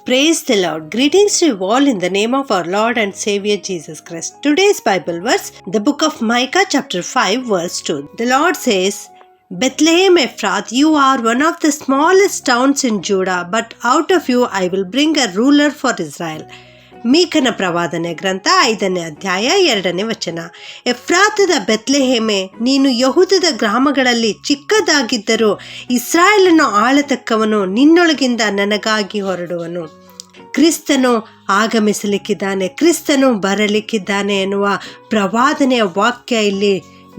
Praise the Lord. Greetings to you all in the name of our Lord and Savior Jesus Christ. Today's Bible verse, the book of Micah chapter 5 verse 2. The Lord says, Bethlehem Ephrath, you are one of the smallest towns in Judah, but out of you I will bring a ruler for Israel. ಮೀಕನ ಪ್ರವಾದನೆ ಗ್ರಂಥ 5ನೇ ಅಧ್ಯಾಯ 2ನೇ ವಚನ. ಎಫ್ರಾತದ ಬೆತ್ಲೆಹೇಮೆ, ನೀನು ಯಹೂದದ ಗ್ರಾಮಗಳಲ್ಲಿ ಚಿಕ್ಕದಾಗಿದ್ದರೂ ಇಸ್ರಾಯೇಲನ್ನು ಆಳತಕ್ಕವನು ನಿನ್ನೊಳಗಿಂದ ನನಗಾಗಿ ಹೊರಡುವನು. ಕ್ರಿಸ್ತನು ಆಗಮಿಸಲಿಕ್ಕಿದ್ದಾನೆ, ಕ್ರಿಸ್ತನು ಬರಲಿಕ್ಕಿದ್ದಾನೆ ಎನ್ನುವ ಪ್ರವಾದನೆಯ ವಾಕ್ಯ ಇಲ್ಲಿ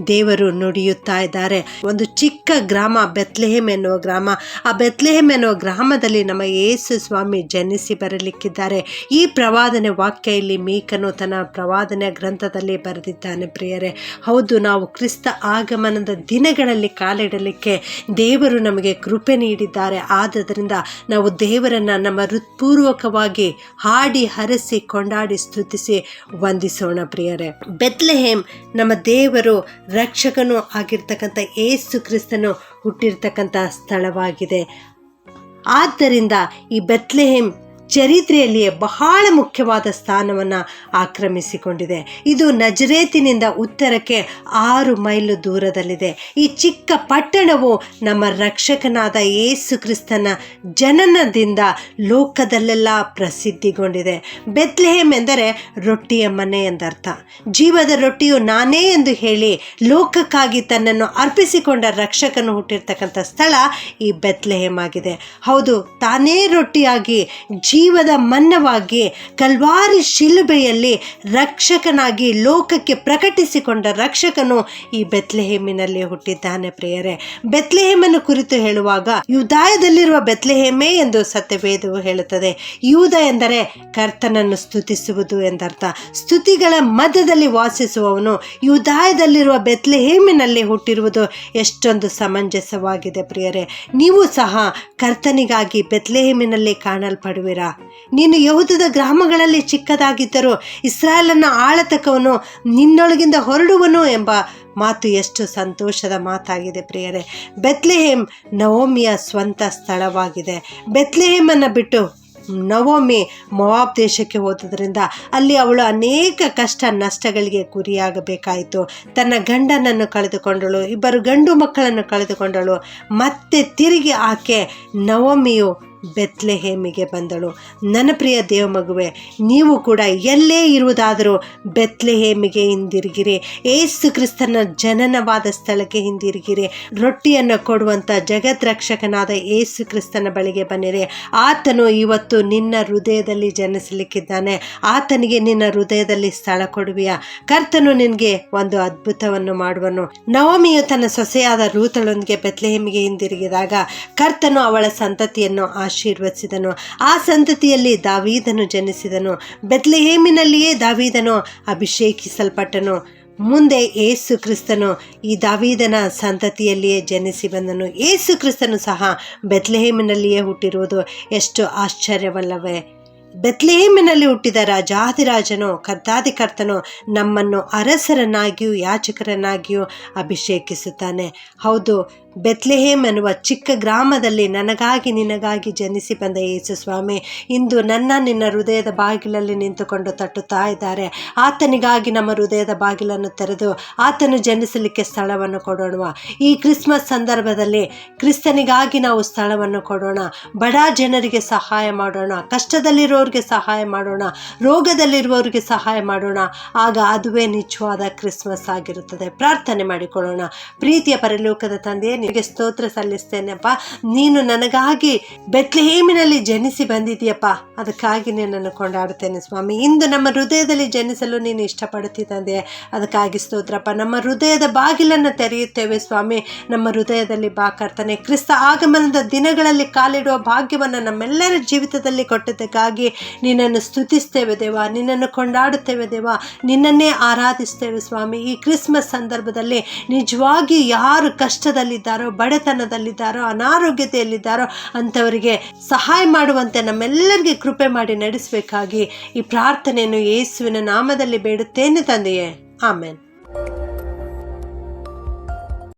ದೇವರು ನುಡಿಯುತ್ತಾ ಇದ್ದಾರೆ. ಒಂದು ಚಿಕ್ಕ ಗ್ರಾಮ ಬೆತ್ಲೆಹೇಮ್ ಎನ್ನುವ ಗ್ರಾಮ. ಆ ಬೆತ್ಲೆಹೇಮ್ ಎನ್ನುವ ಗ್ರಾಮದಲ್ಲಿ ನಮ್ಮ ಯೇಸು ಸ್ವಾಮಿ ಜನಿಸಿ ಬರಲಿಕ್ಕಿದ್ದಾರೆ. ಈ ಪ್ರವಾದನೆ ವಾಕ್ಯ ಇಲ್ಲಿ ಮೀಕನು ತನ್ನ ಪ್ರವಾದನೆ ಗ್ರಂಥದಲ್ಲಿ ಬರೆದಿದ್ದಾನೆ. ಪ್ರಿಯರೇ, ಹೌದು, ನಾವು ಕ್ರಿಸ್ತ ಆಗಮನದ ದಿನಗಳಲ್ಲಿ ಕಾಲಿಡಲಿಕ್ಕೆ ದೇವರು ನಮಗೆ ಕೃಪೆ ನೀಡಿದ್ದಾರೆ. ಆದ್ದರಿಂದ ನಾವು ದೇವರನ್ನು ನಮ್ಮ ಹೃತ್ಪೂರ್ವಕವಾಗಿ ಹಾಡಿ ಹರಸಿ ಕೊಂಡಾಡಿ ಸ್ತುತಿಸಿ ವಂದಿಸೋಣ. ಪ್ರಿಯರೇ, ಬೆತ್ಲೆಹೇಮ್ ನಮ್ಮ ದೇವರು ರಕ್ಷಕನು ಆಗಿರ್ತಕ್ಕಂಥ ಯೇಸು ಕ್ರಿಸ್ತನು ಹುಟ್ಟಿರ್ತಕ್ಕಂಥ ಸ್ಥಳವಾಗಿದೆ. ಆದ್ದರಿಂದ ಈ ಬೆತ್ಲೆಹೇಮ್ ಚರಿತ್ರೆಯಲ್ಲಿಯೇ ಬಹಳ ಮುಖ್ಯವಾದ ಸ್ಥಾನವನ್ನು ಆಕ್ರಮಿಸಿಕೊಂಡಿದೆ. ಇದು ನಜರೇತಿನಿಂದ ಉತ್ತರಕ್ಕೆ 6 ಮೈಲು ದೂರದಲ್ಲಿದೆ. ಈ ಚಿಕ್ಕ ಪಟ್ಟಣವು ನಮ್ಮ ರಕ್ಷಕನಾದ ಯೇಸು ಕ್ರಿಸ್ತನ ಜನನದಿಂದ ಲೋಕದಲ್ಲೆಲ್ಲ ಪ್ರಸಿದ್ಧಿಗೊಂಡಿದೆ. ಬೆತ್ಲೆಹೇಮ್ ಎಂದರೆ ರೊಟ್ಟಿಯ ಮನೆ ಎಂದರ್ಥ. ಜೀವದ ರೊಟ್ಟಿಯು ನಾನೇ ಎಂದು ಹೇಳಿ ಲೋಕಕ್ಕಾಗಿ ತನ್ನನ್ನು ಅರ್ಪಿಸಿಕೊಂಡ ರಕ್ಷಕನು ಹುಟ್ಟಿರ್ತಕ್ಕಂಥ ಸ್ಥಳ ಈ ಬೆತ್ಲೆಹೇಮ್ ಆಗಿದೆ. ಹೌದು, ತಾನೇ ರೊಟ್ಟಿಯಾಗಿ ಜೀವದ ಮನ್ನವಾಗಿ ಕಲ್ವಾರಿ ಶಿಲುಬೆಯಲ್ಲಿ ರಕ್ಷಕನಾಗಿ ಲೋಕಕ್ಕೆ ಪ್ರಕಟಿಸಿಕೊಂಡ ರಕ್ಷಕನು ಈ ಬೆತ್ಲೆಹೇಮಿನಲ್ಲಿ ಹುಟ್ಟಿದ್ದಾನೆ. ಪ್ರಿಯರೇ, ಬೆತ್ಲೆಹೇಮನ್ನು ಕುರಿತು ಹೇಳುವಾಗ ಯೂದಾಯದಲ್ಲಿರುವ ಬೆತ್ಲೆಹೇಮೇ ಎಂದು ಸತ್ಯವೇದವು ಹೇಳುತ್ತದೆ. ಯೂದ ಎಂದರೆ ಕರ್ತನನ್ನು ಸ್ತುತಿಸುವುದು ಎಂದರ್ಥ. ಸ್ತುತಿಗಳ ಮಧ್ಯದಲ್ಲಿ ವಾಸಿಸುವವನು ಯೂದಾಯದಲ್ಲಿರುವ ಬೆತ್ಲೆಹೇಮಿನಲ್ಲಿ ಹುಟ್ಟಿರುವುದು ಎಷ್ಟೊಂದು ಸಮಂಜಸವಾಗಿದೆ. ಪ್ರಿಯರೇ, ನೀವು ಸಹ ಕರ್ತನಿಗಾಗಿ ಬೆತ್ಲೆಹೇಮಿನಲ್ಲಿ ಕಾಣಲ್ಪಡುವಿರಾ? ನೀನು ಯಹೂದದ ಗ್ರಾಮಗಳಲ್ಲಿ ಚಿಕ್ಕದಾಗಿದ್ದರೂ ಇಸ್ರಾಯೇಲನ್ನು ಆಳತಕ್ಕವನು ನಿನ್ನೊಳಗಿಂದ ಹೊರಡುವನು ಎಂಬ ಮಾತು ಎಷ್ಟು ಸಂತೋಷದ ಮಾತಾಗಿದೆ. ಪ್ರಿಯರೇ, ಬೆತ್ಲೆಹೇಮ್ ನವೋಮಿಯ ಸ್ವಂತ ಸ್ಥಳವಾಗಿದೆ. ಬೆತ್ಲೆಹೇಮನ್ನು ಬಿಟ್ಟು ನವೋಮಿ ಮೋವಾಬ್ ದೇಶಕ್ಕೆ ಹೋದುದರಿಂದ ಅಲ್ಲಿ ಅವಳು ಅನೇಕ ಕಷ್ಟ ನಷ್ಟಗಳಿಗೆ ಗುರಿಯಾಗಬೇಕಾಯಿತು. ತನ್ನ ಗಂಡನನ್ನು ಕಳೆದುಕೊಂಡಳು, 2 ಗಂಡು ಮಕ್ಕಳನ್ನು ಕಳೆದುಕೊಂಡಳು. ಮತ್ತೆ ತಿರುಗಿ ಆಕೆ ನವೋಮಿಯು ಬೆತ್ಲೆಹೇಮಿಗೆ ಬಂದಳು. ನನ್ನ ಪ್ರಿಯ ದೇವ ಮಗುವೆ, ನೀವು ಕೂಡ ಎಲ್ಲೇ ಇರುವುದಾದರೂ ಬೆತ್ಲೆಹೇಮಿಗೆ ಹಿಂದಿರುಗಿರಿ. ಯೇಸು ಕ್ರಿಸ್ತನ ಜನನವಾದ ಸ್ಥಳಕ್ಕೆ ಹಿಂದಿರುಗಿರಿ. ರೊಟ್ಟಿಯನ್ನು ಕೊಡುವಂಥ ಜಗತ್ ರಕ್ಷಕನಾದ ಯೇಸು ಕ್ರಿಸ್ತನ ಬಳಿಗೆ ಬನ್ನಿರಿ. ಆತನು ಇವತ್ತು ನಿನ್ನ ಹೃದಯದಲ್ಲಿ ಜನಿಸಲಿಕ್ಕಿದ್ದಾನೆ. ಆತನಿಗೆ ನಿನ್ನ ಹೃದಯದಲ್ಲಿ ಸ್ಥಳ ಕೊಡುವಿಯಾ? ಕರ್ತನು ನಿನಗೆ ಒಂದು ಅದ್ಭುತವನ್ನು ಮಾಡುವನು. ನವೋಮಿಯು ತನ್ನ ಸೊಸೆಯಾದ ರೂತಳೊಂದಿಗೆ ಬೆತ್ಲೆಹೇಮಿಗೆ ಹಿಂದಿರುಗಿದಾಗ ಕರ್ತನು ಅವಳ ಸಂತತಿಯನ್ನು ಆಶೀರ್ವದಿಸಿದನು. ಆ ಸಂತತಿಯಲ್ಲಿ ದಾವೀದನು ಜನಿಸಿದನು. ಬೆತ್ಲೆಹೇಮಿನಲ್ಲಿಯೇ ದಾವೀದನು ಅಭಿಷೇಕಿಸಲ್ಪಟ್ಟನು. ಮುಂದೆ ಯೇಸು ಕ್ರಿಸ್ತನು ಈ ದಾವೀದನ ಸಂತತಿಯಲ್ಲಿಯೇ ಜನಿಸಿ ಬಂದನು. ಯೇಸು ಕ್ರಿಸ್ತನು ಸಹ ಬೆತ್ಲೆಹೇಮಿನಲ್ಲಿಯೇ ಹುಟ್ಟಿರುವುದು ಎಷ್ಟು ಆಶ್ಚರ್ಯವಲ್ಲವೇ? ಬೆತ್ಲೆಹೇಮಿನಲ್ಲಿ ಹುಟ್ಟಿದ ರಾಜಾದಿರಾಜನು ಕರ್ತಾದಿ ಕರ್ತನು ನಮ್ಮನ್ನು ಅರಸರನ್ನಾಗಿಯೂ ಯಾಜಕರನ್ನಾಗಿಯೂ ಅಭಿಷೇಕಿಸುತ್ತಾನೆ. ಹೌದು, ಬೆತ್ಲೆಹೇಮ್ ಎನ್ನುವ ಚಿಕ್ಕ ಗ್ರಾಮದಲ್ಲಿ ನನಗಾಗಿ ನಿನಗಾಗಿ ಜನಿಸಿ ಬಂದ ಯೇಸು ಸ್ವಾಮಿ ಇಂದು ನಿನ್ನ ಹೃದಯದ ಬಾಗಿಲಲ್ಲಿ ನಿಂತುಕೊಂಡು ತಟ್ಟುತ್ತಾ ಇದ್ದಾರೆ. ಆತನಿಗಾಗಿ ನಮ್ಮ ಹೃದಯದ ಬಾಗಿಲನ್ನು ತೆರೆದು ಆತನು ಜನಿಸಲಿಕ್ಕೆ ಸ್ಥಳವನ್ನು ಕೊಡೋಣ. ಈ ಕ್ರಿಸ್ಮಸ್ ಸಂದರ್ಭದಲ್ಲಿ ಕ್ರಿಸ್ತನಿಗಾಗಿ ನಾವು ಸ್ಥಳವನ್ನು ಕೊಡೋಣ. ಬಡ ಜನರಿಗೆ ಸಹಾಯ ಮಾಡೋಣ, ಕಷ್ಟದಲ್ಲಿರೋರಿಗೆ ಸಹಾಯ ಮಾಡೋಣ, ರೋಗದಲ್ಲಿರುವವರಿಗೆ ಸಹಾಯ ಮಾಡೋಣ. ಆಗ ಅದುವೇ ನಿಜವಾದ ಕ್ರಿಸ್ಮಸ್ ಆಗಿರುತ್ತದೆ. ಪ್ರಾರ್ಥನೆ ಮಾಡಿಕೊಳ್ಳೋಣ. ಪ್ರೀತಿಯ ಪರಲೋಕದ ತಂದೆಯೇ, ನಿನಗೆ ಸ್ತೋತ್ರ ಸಲ್ಲಿಸ್ತೇನೆಪ್ಪ. ನೀನು ನನಗಾಗಿ ಬೆತ್ಲೆಹೇಮಿನಲ್ಲಿ ಜನಿಸಿ ಬಂದಿದ್ದೀಯಪ್ಪ, ಅದಕ್ಕಾಗಿ ನಿನ್ನನ್ನು ಕೊಂಡಾಡುತ್ತೇನೆ ಸ್ವಾಮಿ. ಇಂದು ನಮ್ಮ ಹೃದಯದಲ್ಲಿ ಜನಿಸಲು ನೀನು ಇಷ್ಟಪಡುತ್ತಿದ್ದಂತೆ ಅದಕ್ಕಾಗಿ ಸ್ತೋತ್ರಪ್ಪ. ನಮ್ಮ ಹೃದಯದ ಬಾಗಿಲನ್ನು ತೆರೆಯುತ್ತೇವೆ ಸ್ವಾಮಿ. ನಮ್ಮ ಹೃದಯದಲ್ಲಿ ಬಾ ಕರ್ತನೆ. ಕ್ರಿಸ್ತ ಆಗಮನದ ದಿನಗಳಲ್ಲಿ ಕಾಲಿಡುವ ಭಾಗ್ಯವನ್ನು ನಮ್ಮೆಲ್ಲರ ಜೀವಿತದಲ್ಲಿ ಕೊಟ್ಟದಕ್ಕಾಗಿ ನಿನ್ನನ್ನು ಸ್ತುತಿಸ್ತೇವೆ ದೇವ, ನಿನ್ನನ್ನು ಕೊಂಡಾಡುತ್ತೇವೆ ದೇವ, ನಿನ್ನನ್ನೇ ಆರಾಧಿಸ್ತೇವೆ ಸ್ವಾಮಿ. ಈ ಕ್ರಿಸ್ಮಸ್ ಸಂದರ್ಭದಲ್ಲಿ ನಿಜವಾಗಿ ಯಾರು ಕಷ್ಟದಲ್ಲಿದ್ದಾರೋ, ಬಡತನದಲ್ಲಿದ್ದಾರೋ, ಅನಾರೋಗ್ಯತೆಯಲ್ಲಿದ್ದಾರೋ ಅಂಥವರಿಗೆ ಸಹಾಯ ಮಾಡುವಂತೆ ನಮ್ಮೆಲ್ಲರಿಗೆ ಕೃಪೆ ಮಾಡಿ ನಡೆಸಬೇಕಾಗಿ ಈ ಪ್ರಾರ್ಥನೆಯನ್ನು ಯೇಸುವಿನ ನಾಮದಲ್ಲಿ ಬೇಡುತ್ತೇನೆ ತಂದೆಯೇ. ಆಮೆನ್.